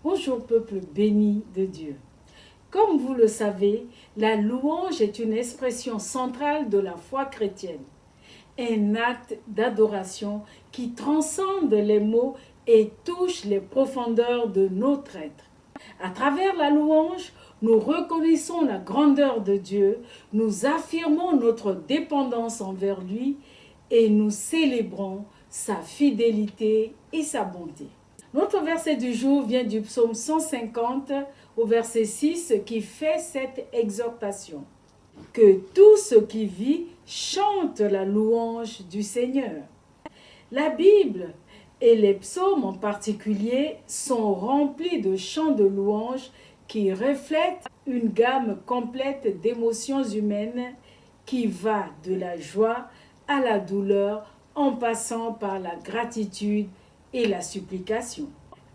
Bonjour peuple béni de Dieu. Comme vous le savez, la louange est une expression centrale de la foi chrétienne, un acte d'adoration qui transcende les mots et touche les profondeurs de notre être. À travers la louange, nous reconnaissons la grandeur de Dieu, nous affirmons notre dépendance envers lui et nous célébrons sa fidélité et sa bonté. Notre verset du jour vient du psaume 150 au verset 6 qui fait cette exhortation. Que tout ce qui vit chante la louange du Seigneur. La Bible et les psaumes en particulier sont remplis de chants de louange qui reflètent une gamme complète d'émotions humaines qui va de la joie à la douleur en passant par la gratitude et la supplication.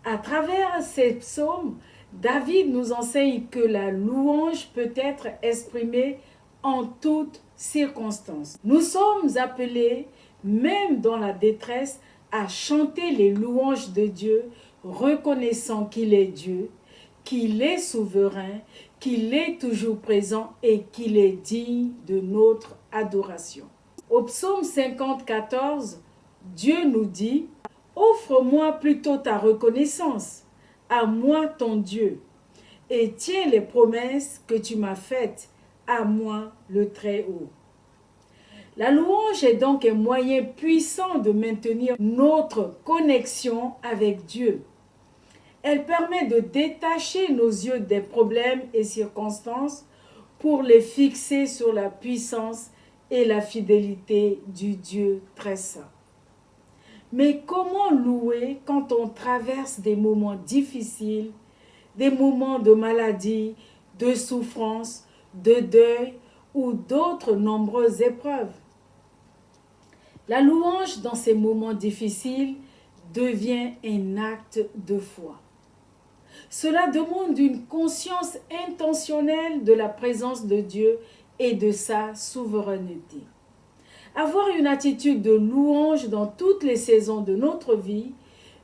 À travers ces psaumes, David nous enseigne que la louange peut être exprimée en toutes circonstances. Nous sommes appelés, même dans la détresse, à chanter les louanges de Dieu, reconnaissant qu'il est Dieu, qu'il est souverain, qu'il est toujours présent et qu'il est digne de notre adoration. Au psaume 54, Dieu nous dit « Offre-moi plutôt ta reconnaissance, à moi ton Dieu, et tiens les promesses que tu m'as faites, à moi le Très-Haut. » La louange est donc un moyen puissant de maintenir notre connexion avec Dieu. Elle permet de détacher nos yeux des problèmes et circonstances pour les fixer sur la puissance et la fidélité du Dieu très saint. Mais comment louer quand on traverse des moments difficiles, des moments de maladie, de souffrance, de deuil ou d'autres nombreuses épreuves? La louange dans ces moments difficiles devient un acte de foi. Cela demande une conscience intentionnelle de la présence de Dieu et de sa souveraineté. Avoir une attitude de louange dans toutes les saisons de notre vie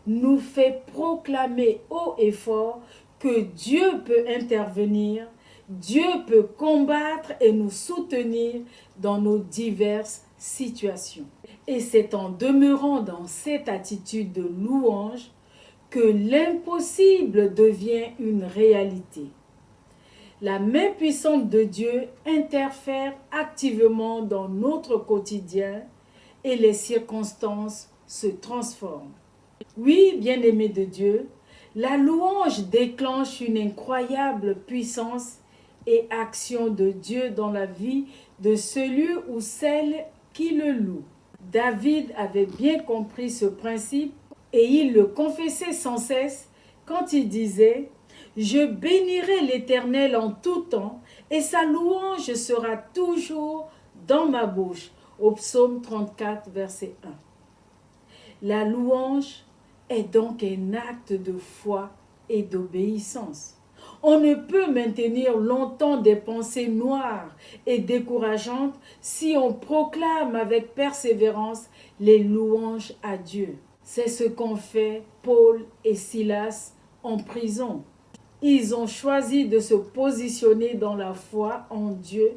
nous fait proclamer haut et fort que Dieu peut intervenir, Dieu peut combattre et nous soutenir dans nos diverses situations. Et c'est en demeurant dans cette attitude de louange que l'impossible devient une réalité. La main puissante de Dieu interfère activement dans notre quotidien et les circonstances se transforment. Oui, bien-aimés de Dieu, la louange déclenche une incroyable puissance et action de Dieu dans la vie de celui ou celle qui le loue. David avait bien compris ce principe et il le confessait sans cesse quand il disait « Je bénirai l'Éternel en tout temps et sa louange sera toujours dans ma bouche » au psaume 34, verset 1. La louange est donc un acte de foi et d'obéissance. On ne peut maintenir longtemps des pensées noires et décourageantes si on proclame avec persévérance les louanges à Dieu. C'est ce qu'ont fait Paul et Silas en prison. Ils ont choisi de se positionner dans la foi en Dieu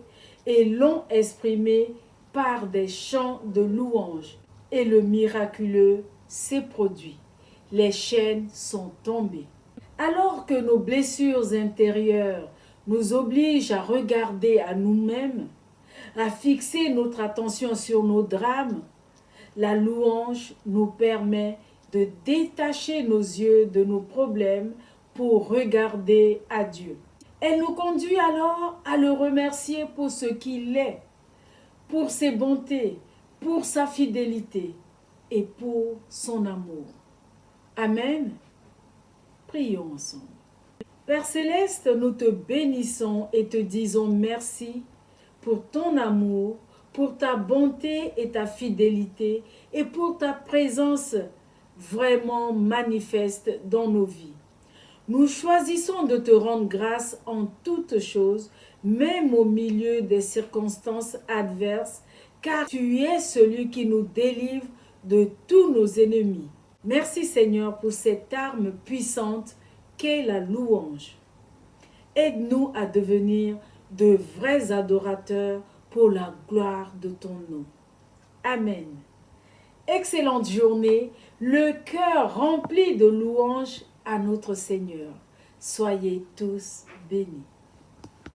et l'ont exprimé par des chants de louanges. Et le miraculeux s'est produit. Les chaînes sont tombées. Alors que nos blessures intérieures nous obligent à regarder à nous-mêmes, à fixer notre attention sur nos drames, la louange nous permet de détacher nos yeux de nos problèmes pour regarder à Dieu. Elle nous conduit alors à le remercier pour ce qu'il est, pour ses bontés, pour sa fidélité et pour son amour. Amen. Prions ensemble. Père Céleste, nous te bénissons et te disons merci pour ton amour, pour ta bonté et ta fidélité et pour ta présence vraiment manifeste dans nos vies. Nous choisissons de te rendre grâce en toutes choses, même au milieu des circonstances adverses, car tu es celui qui nous délivre de tous nos ennemis. Merci Seigneur pour cette arme puissante qu'est la louange. Aide-nous à devenir de vrais adorateurs pour la gloire de ton nom. Amen. Excellente journée, le cœur rempli de louanges à notre Seigneur. Soyez tous bénis.